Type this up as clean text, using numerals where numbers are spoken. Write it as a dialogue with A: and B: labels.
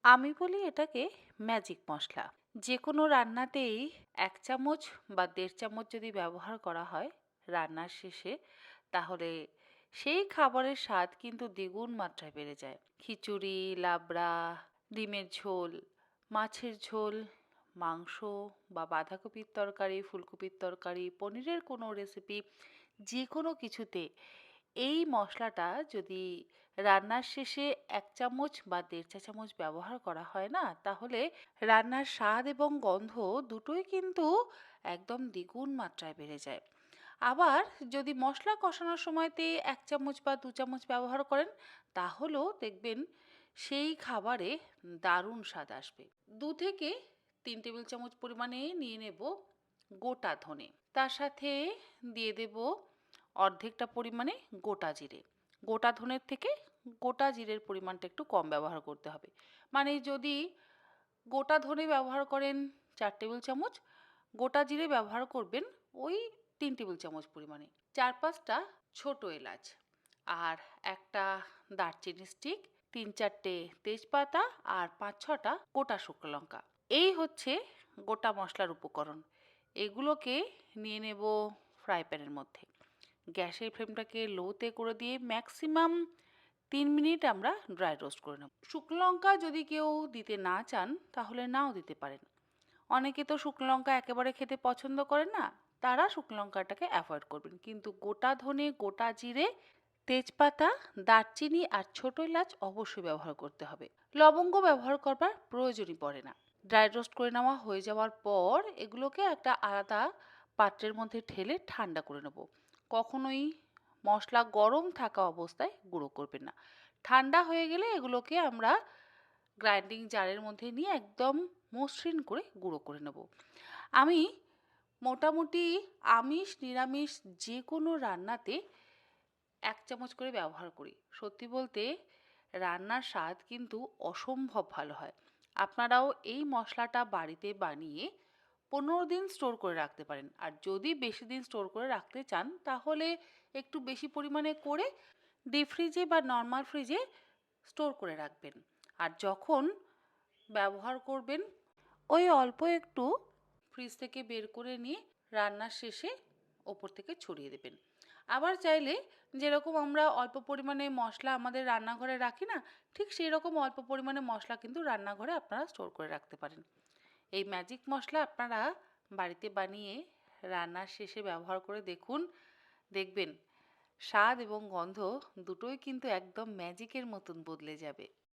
A: আমি বলি এটাকে ম্যাজিক মশলা। যেকোনো রান্নাতেই ১ চামচ বা ১.৫ চামচ যদি ব্যবহার করা হয় রান্নার শেষে, তাহলে সেই খাবারের স্বাদ কিন্তু দ্বিগুণ মাত্রায় বেড়ে যায়। খিচুড়ি, লাবড়া, ডিমের ঝোল, মাছের ঝোল, মাংস বা বাঁধাকপির তরকারি, ফুলকপির তরকারি, পনিরের কোনো রেসিপি, যেকোনো কিছুতে এই মশলাটা যদি রান্নার শেষে ১ চামচ বা ১.৫ চা চামচ ব্যবহার করা হয় না, তাহলে রান্নার স্বাদ এবং গন্ধ দুটোই কিন্তু একদম দ্বিগুণ মাত্রায় বেড়ে যায়। আবার যদি মশলা কষানোর সময়তে ১ চামচ বা ২ চামচ ব্যবহার করেন, তাহলেও দেখবেন সেই খাবারে দারুণ স্বাদ আসবে। ২ থেকে ৩ টেবিল চামচ পরিমাণে নিয়ে নেব গোটা ধনে। তার সাথে দিয়ে দেব অর্ধেকটা পরিমাণে গোটা জিরে। গোটা ধনের থেকে গোটা জিরের পরিমাণটা একটু কম ব্যবহার করতে হবে। মানে যদি গোটা ধনে ব্যবহার করেন ৪ টেবিল চামচ, গোটা জিরে ব্যবহার করবেন ওই ৩ টেবিল চামচ পরিমাণে। ৪-৫ টা ছোট এলাচ আর একটা দারচিনি স্টিক, ৩-৪ টে তেজপাতা আর ৫-৬ টা গোটা শুকনো লঙ্কা। এই হচ্ছে গোটা মশলার উপকরণ। এগুলোকে নিয়ে নেব ফ্রাই প্যানের মধ্যে। গ্যাসের ফ্লেমটাকে লোতে করে দিয়ে ম্যাক্সিমাম ৩ মিনিট আমরা ড্রাই রোস্ট করে নেব। শুকনো লঙ্কা যদি কেউ দিতে না চান তাহলে নাও দিতে পারেন। অনেকে তো শুকনো লঙ্কা একেবারে খেতে পছন্দ করেন না, তারা শুকনো লঙ্কাটাকে অ্যাভয়েড করবেন। কিন্তু গোটা ধনে, গোটা জিরে, তেজপাতা, দারচিনি আর ছোট এলাচ অবশ্যই ব্যবহার করতে হবে। লবঙ্গ ব্যবহার করবার প্রয়োজনই পড়ে না। ড্রাই রোস্ট করে নেওয়া হয়ে যাওয়ার পর এগুলোকে একটা আলাদা পাত্রের মধ্যে ঢেলে ঠান্ডা করে নেব। কখনোই মশলা গরম থাকা অবস্থায় গুঁড়ো করবেন না। ঠান্ডা হয়ে গেলে এগুলোকে আমরা গ্রাইন্ডিং জারের মধ্যে নিয়ে একদম মসৃণ করে গুঁড়ো করে নেব। আমি মোটামুটি আমিষ নিরামিষ যে কোনো রান্নাতে ১ চামচ করে ব্যবহার করি। সত্যি বলতে রান্নার স্বাদ কিন্তু অসম্ভব ভালো হয়। আপনারাও এই মশলাটা বাড়িতে বানিয়ে ১৫ দিন স্টোর করে রাখতে পারেন। আর যদি বেশি দিন স্টোর করে রাখতে চান তাহলে একটু বেশি পরিমাণে করে ডিপ ফ্রিজে বা নরমাল ফ্রিজে স্টোর করে রাখবেন। আর যখন ব্যবহার করবেন ওই অল্প একটু ফ্রিজ থেকে বের করে নিয়ে রান্নার শেষে ওপর থেকে ছড়িয়ে দেবেন। আবার চাইলে যেরকম আমরা অল্প পরিমাণে মশলা আমাদের রান্নাঘরে রাখি না, ঠিক সেই রকম অল্প পরিমাণে মশলা কিন্তু রান্নাঘরে আপনারা স্টোর করে রাখতে পারেন। এই ম্যাজিক মশলা আপনারা বাড়িতে বানিয়ে রান্নার শেষে ব্যবহার করে দেখুন, দেখবেন স্বাদ এবং গন্ধ দুটোই কিন্তু একদম ম্যাজিকের মতন বদলে যাবে।